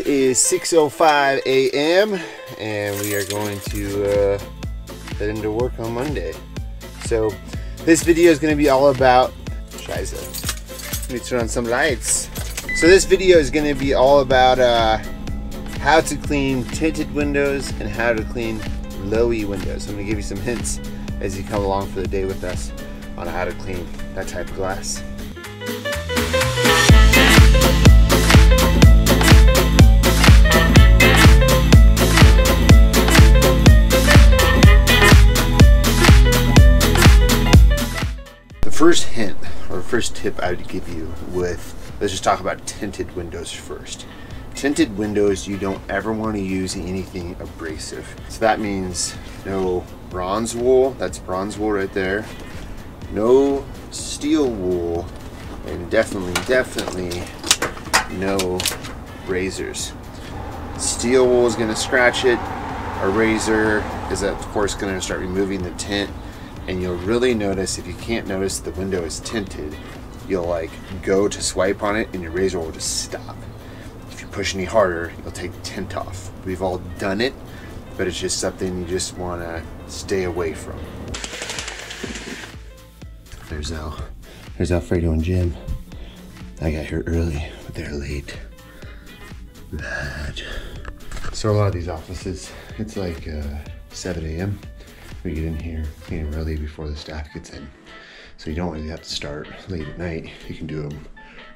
It is 6:05 a.m. and we are going to head into work on Monday. So this video is going to be all about, let me turn on some lights. So this video is going to be all about how to clean tinted windows and how to clean lowy windows. I'm going to give you some hints as you come along for the day with us on how to clean that type of glass. First hint or first tip I would give you with, let's just talk about tinted windows first. Tinted windows, you don't ever want to use anything abrasive. So that means no bronze wool, that's bronze wool right there. No steel wool, and definitely no razors. Steel wool is going to scratch it. A razor is of course going to start removing the tint. And you'll really notice, if you can't notice the window is tinted, you'll like go to swipe on it and your razor will just stop. If you push any harder, you'll take the tint off. We've all done it, but it's just something you just want to stay away from. There's Alfredo and Jim. I got here early, but they're late. Bad. So a lot of these offices, it's like 7 a.m. We get in here early before the staff gets in. So you don't really have to start late at night. You can do them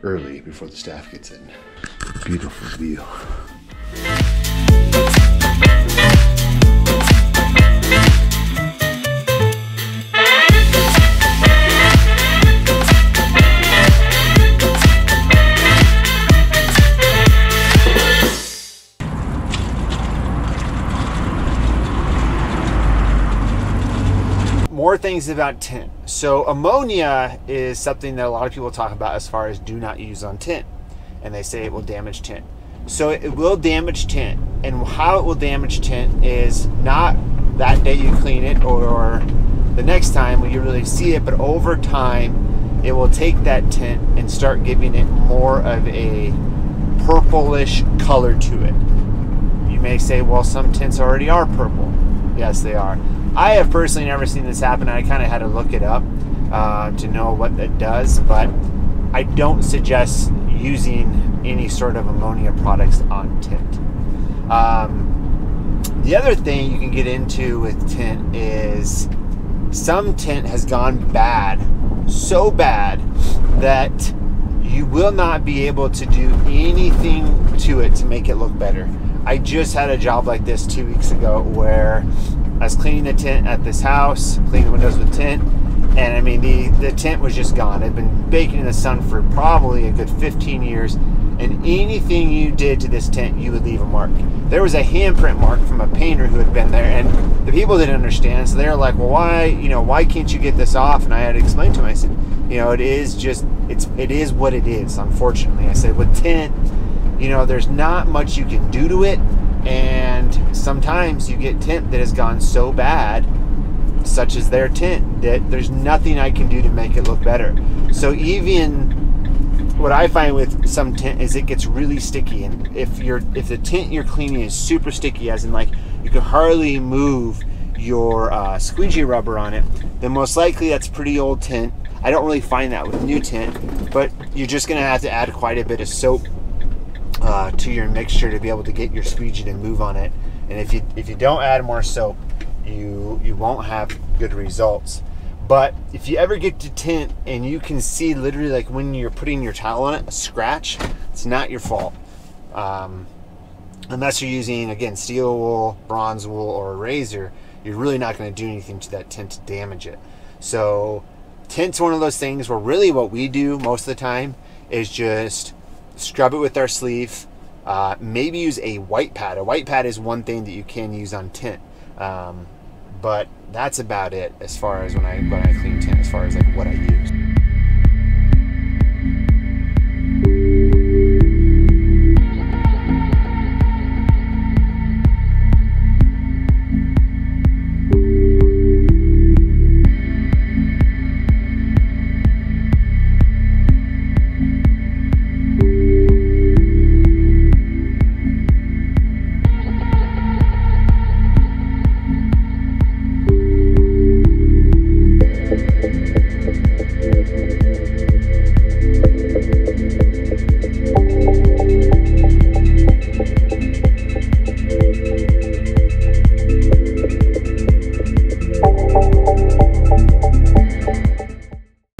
early before the staff gets in. Beautiful view. More things about tint. So ammonia is something that a lot of people talk about as far as do not use on tint, and they say it will damage tint. So it will damage tint, and how it will damage tint is not that day you clean it or the next time when you really see it, but over time it will take that tint and start giving it more of a purplish color to it. You may say, well, some tints already are purple. Yes, they are. I have personally never seen this happen. I kind of had to look it up to know what it does, but I don't suggest using any sort of ammonia products on tint. The other thing you can get into with tint is some tint has gone bad, so bad that you will not be able to do anything to it to make it look better. I just had a job like this 2 weeks ago where I was cleaning the tint at this house, cleaning the windows with tint, and I mean the tint was just gone. It'd been baking in the sun for probably a good 15 years, and anything you did to this tint, you would leave a mark. There was a handprint mark from a painter who had been there, and the people didn't understand, so they were like, well, why can't you get this off? And I had to explain to them, I said, it is what it is, unfortunately. I said, with tint, there's not much you can do to it, and sometimes you get tint that has gone so bad, such as their tint, that there's nothing I can do to make it look better. So even what I find with some tint is it gets really sticky, and if the tint you're cleaning is super sticky, as in like you can hardly move your squeegee rubber on it, then most likely that's pretty old tint. I don't really find that with new tint, but you're just gonna have to add quite a bit of soap to your mixture to be able to get your squeegee to move on it. And if you don't add more soap, you won't have good results. But if you ever get to tint and you can see literally like when you're putting your towel on it, a scratch, it's not your fault. Unless you're using, again, steel wool, bronze wool, or a razor, you're really not going to do anything to that tint to damage it. So tint's one of those things where really what we do most of the time is just scrub it with our sleeve. Maybe use a white pad. A white pad is one thing that you can use on tint, but that's about it as far as when I clean tint, as far as like what I use.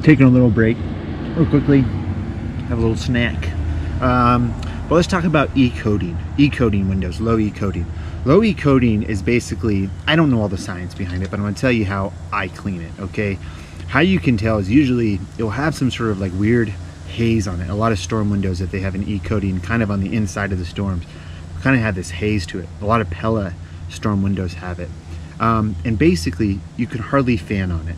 taking a little break real quickly, have a little snack. But let's talk about e-coating. E-coating windows, low e-coating. Low e-coating is basically, I don't know all the science behind it, but I'm gonna tell you how I clean it, okay? How you can tell is usually it'll have some sort of like weird haze on it. A lot of storm windows, if they have an e-coating kind of on the inside of the storms, kind of have this haze to it. A lot of Pella storm windows have it. And basically you can hardly fan on it.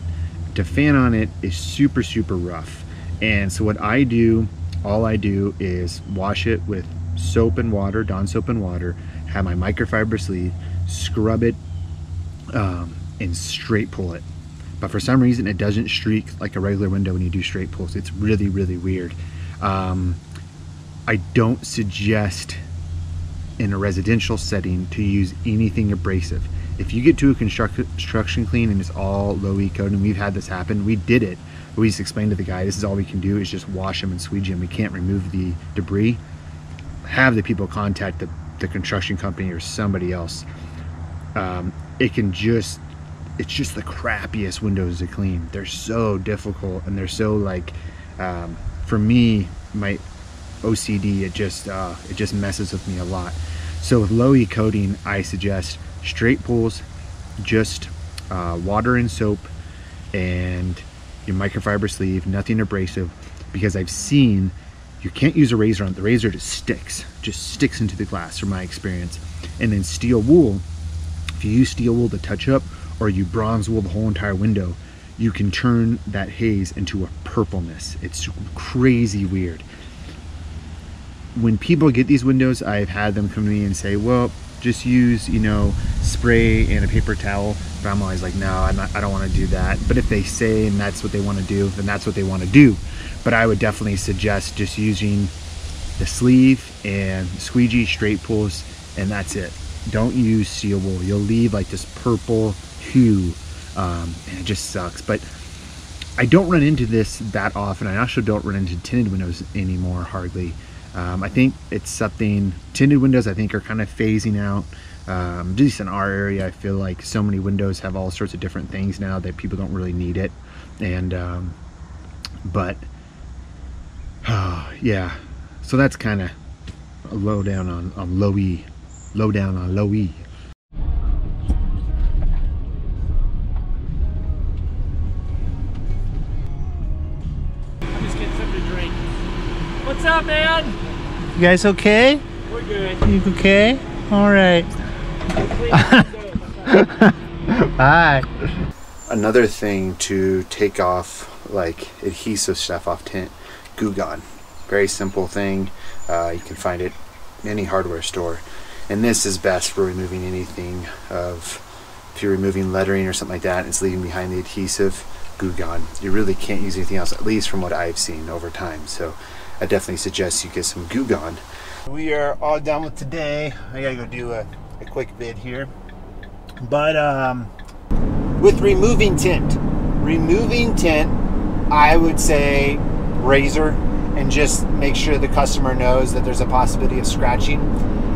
To fan on it is super, super rough. And so what I do, all I do is wash it with soap and water, Dawn soap and water, have my microfiber sleeve, scrub it, and straight pull it. But for some reason it doesn't streak like a regular window when you do straight pulls. It's really, really weird. I don't suggest in a residential setting to use anything abrasive. If you get to a construction clean and it's all low E-coat, and we've had this happen, we did it. We just explained to the guy, this is all we can do is just wash them and squeegee them. We can't remove the debris. Have the people contact the construction company or somebody else. It's just the crappiest windows to clean. They're so difficult, and they're so like, for me, my OCD, it just messes with me a lot. So with low E-coating, I suggest straight pulls, just water and soap, and your microfiber sleeve, nothing abrasive, because I've seen you can't use a razor on it. The razor just sticks into the glass from my experience. And then steel wool, if you use steel wool to touch up, or you bronze wool the whole entire window, you can turn that haze into a purpleness. It's crazy weird. When people get these windows, I've had them come to me and say, well, just use, you know, spray and a paper towel. But I'm always like, no, I don't want to do that. But if they say and that's what they want to do, then that's what they want to do. But I would definitely suggest just using the sleeve and squeegee straight pulls, and that's it. Don't use steel wool. You'll leave like this purple hue, and it just sucks. But I don't run into this that often. I also don't run into tinted windows anymore, hardly. I think it's something, tinted windows I think are kind of phasing out. At least in our area, I feel like so many windows have all sorts of different things now that people don't really need it. And but yeah, so that's kind of a lowdown on low E. Lowdown on low E. I'm just getting something to drink. What's up, man? You guys okay? We're good. You okay? All right. Bye. Another thing to take off like adhesive stuff off tint, Goo Gone. Very simple thing. You can find it in any hardware store. And this is best for removing anything of, if you're removing lettering or something like that and it's leaving behind the adhesive, Goo Gone. You really can't use anything else, at least from what I've seen over time. So I definitely suggest you get some Goo Gone. We are all done with today. I gotta go do a quick vid here. But With removing tint, I would say razor, and just make sure the customer knows that there's a possibility of scratching.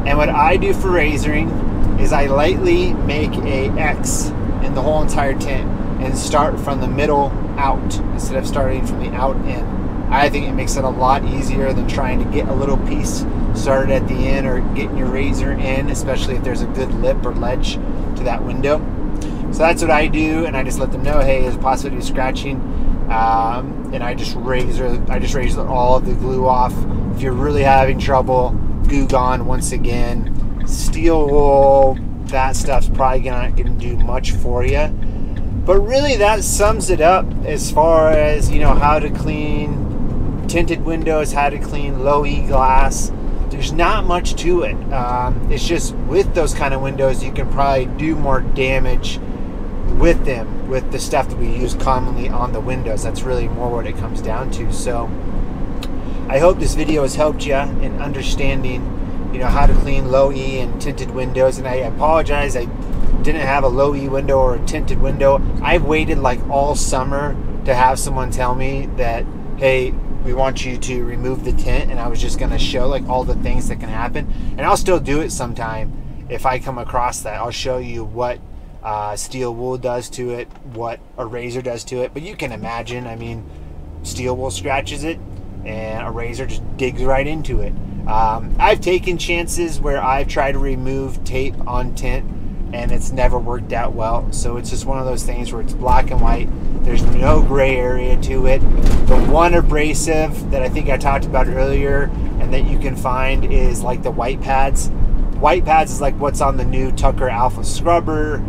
And what I do for razoring is I lightly make a X in the whole entire tint and start from the middle out instead of starting from the out in. I think it makes it a lot easier than trying to get a little piece started at the end or getting your razor in, especially if there's a good lip or ledge to that window. So that's what I do, and I just let them know, hey, there's a possibility of scratching, and I just razor all of the glue off. If you're really having trouble, Goo Gone once again. Steel wool, that stuff's probably not going to do much for you. But really, that sums it up as far as, you know, how to clean tinted windows, how to clean low E glass. There's not much to it. It's just with those kind of windows, you can probably do more damage with them, with the stuff that we use commonly on the windows. That's really more what it comes down to. So I hope this video has helped you in understanding, you know, how to clean low E and tinted windows. And I apologize, I didn't have a low E window or a tinted window. I've waited like all summer to have someone tell me that, hey, we want you to remove the tint, and I was just going to show like all the things that can happen. And I'll still do it sometime if I come across that. I'll show you what steel wool does to it, what a razor does to it. But you can imagine, I mean, steel wool scratches it, and a razor just digs right into it. I've taken chances where I've tried to remove tape on tint and it's never worked out well. So it's just one of those things where it's black and white. There's no gray area to it. The one abrasive that I think I talked about earlier and that you can find is like the white pads. White pads is like what's on the new Tucker Alpha scrubber.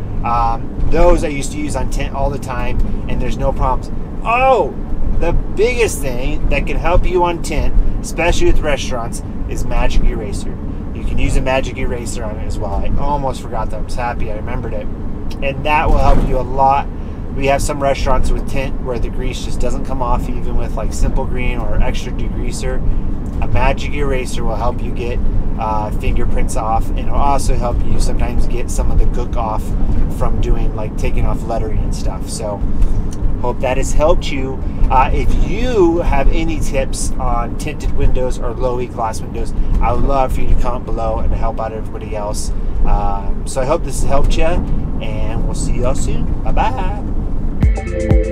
Those I used to use on tint all the time, and there's no problems. Oh, the biggest thing that can help you on tint, especially with restaurants, is magic eraser. You can use a magic eraser on it as well. I almost forgot that. I was happy I remembered it. And that will help you a lot. We have some restaurants with tint where the grease just doesn't come off, even with like simple green or extra degreaser. A magic eraser will help you get fingerprints off, and it'll also help you sometimes get some of the gook off from doing like taking off lettering and stuff. So hope that has helped you. If you have any tips on tinted windows or low E-glass windows, I would love for you to comment below and to help out everybody else. So I hope this has helped you, and we'll see y'all soon. Bye-bye.